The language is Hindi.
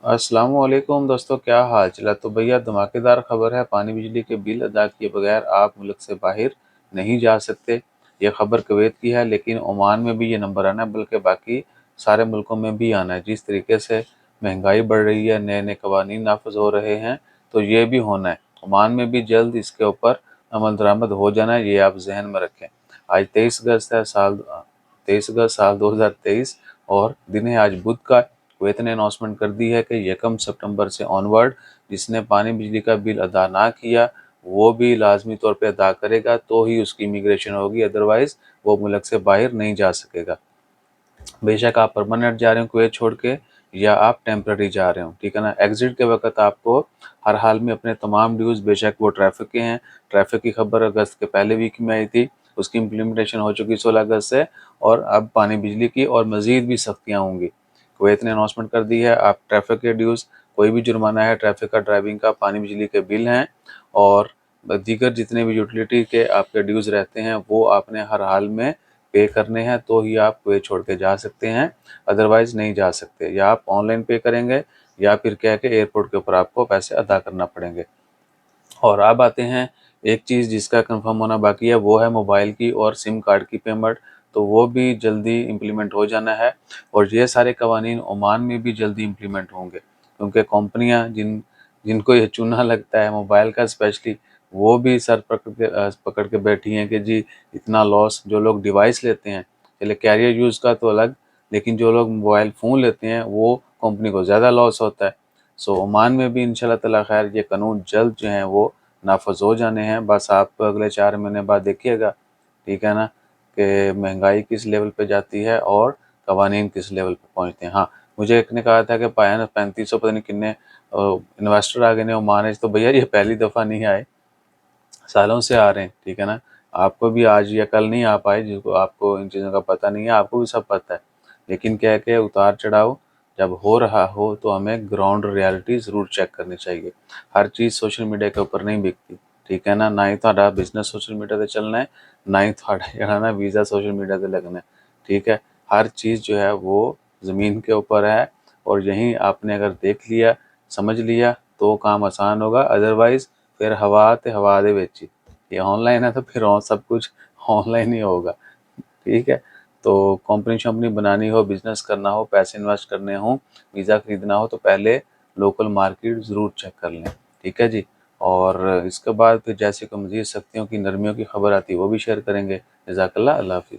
अस्सलामुअलैकुम दोस्तों, क्या हाल चाल है। तो भैया धमाकेदार खबर है, पानी बिजली के बिल अदा किए बगैर आप मुल्क से बाहर नहीं जा सकते। ये खबर कुवैत की है, लेकिन ओमान में भी ये नंबर आना है, बल्कि बाकी सारे मुल्कों में भी आना है। जिस तरीके से महंगाई बढ़ रही है, नए नए कवानीन नाफिज हो रहे हैं, तो ये भी होना है। ओमान में भी जल्द इसके ऊपर अमल दरामद हो जाना है, ये आप जहन में रखें। आज 23 अगस्त है, साल 23 अगस्त साल 2023 और दिन है आज बुध का। कुवैत ने अनाउंसमेंट कर दी है कि 1 सितंबर से ऑनवर्ड जिसने पानी बिजली का बिल अदा ना किया वो भी लाजमी तौर पे अदा करेगा, तो ही उसकी इमिग्रेशन होगी, अदरवाइज वो मुल्क से बाहर नहीं जा सकेगा। बेशक आप परमानेंट जा रहे हो कुवैत छोड़ के, या आप टेम्पररी जा रहे हो, ठीक है ना। एग्जिट के वक्त आपको हर हाल में अपने तमाम ड्यूज़, बेशक वो ट्रैफिक के हैं। ट्रैफिक की खबर अगस्त के पहले वीक में आई थी, उसकी इम्प्लीमेंटेशन हो चुकी 16 अगस्त से। और अब पानी बिजली की और मज़ीद भी सख्तियाँ होंगी। कुवैत ने अनाउंसमेंट कर दी है, आप ट्रैफिक के ड्यूज़, कोई भी जुर्माना है ट्रैफिक का, ड्राइविंग का, पानी बिजली के बिल हैं और दीगर जितने भी यूटिलिटी के आपके ड्यूज़ रहते हैं, वो आपने हर हाल में पे करने हैं, तो ही आप कुवैत छोड़ के जा सकते हैं, अदरवाइज नहीं जा सकते। या आप ऑनलाइन पे करेंगे, या फिर क्या है कि एयरपोर्ट के ऊपर आपको पैसे अदा करना पड़ेंगे। और अब आते हैं एक चीज़ जिसका कंफर्म होना बाकी है, वो है मोबाइल की और सिम कार्ड की पेमेंट। तो वो भी जल्दी इम्प्लीमेंट हो जाना है, और ये सारे कवानीन ओमान में भी जल्दी इम्प्लीमेंट होंगे, क्योंकि कंपनियां जिनको ये चूना लगता है मोबाइल का स्पेशली, वो भी सर पकड़ के बैठी हैं कि जी इतना लॉस। जो लोग डिवाइस लेते हैं, चले कैरियर यूज़ का तो अलग, लेकिन जो लोग मोबाइल फ़ोन लेते हैं वो कंपनी को ज़्यादा लॉस होता है। सो ओमान में भी इंशाल्लाह ताला खैर ये कानून जल्द जो हैं वो नाफज हो जाने हैं। बस आप अगले 4 महीने बाद देखिएगा, ठीक है ना, कि महंगाई किस लेवल पे जाती है और कवानीन किस लेवल पे पहुँचते हैं। हाँ, मुझे एक ने कहा था कि पाया ना 3500 पता नहीं कितने इन्वेस्टर आ गए ने ओमान में। तो भैया ये पहली दफ़ा नहीं आए, सालों से आ रहे हैं, ठीक है ना। आपको भी आज या कल नहीं आ पाए, जिसको आपको इन चीज़ों का पता नहीं है, आपको भी सब पता है। लेकिन क्या है कि उतार चढ़ाव जब हो रहा हो तो हमें ग्राउंड रियलिटी ज़रूर चेक करनी चाहिए। हर चीज़ सोशल मीडिया के ऊपर नहीं बिकती, ठीक है ना। ना ही ਤੁਹਾਡਾ बिजनेस सोशल मीडिया से चलना है, ना ही ਤੁਹਾਡਾ ਜਿਹੜਾ ना वीज़ा सोशल मीडिया से लगना है, ठीक है। हर चीज़ जो है वो ज़मीन के ऊपर है, और यहीं आपने अगर देख लिया, समझ लिया, तो काम आसान होगा। अदरवाइज़ फिर हवा ते हवा दे विच ही। ये ऑनलाइन है तो फिर सब कुछ ऑनलाइन ही होगा, ठीक है। तो कंपनी शंपनी बनानी हो, बिजनेस करना हो, पैसे इन्वेस्ट करने हो, वीज़ा खरीदना हो, तो पहले लोकल मार्केट ज़रूर चेक कर लें, ठीक है जी। और इसके बाद फिर जैसे कि मज़ीद सख्तियों की, नरमियों की खबर आती है वो भी शेयर करेंगे। जज़ाकल्लाह, अल्लाह हाफ़िज़।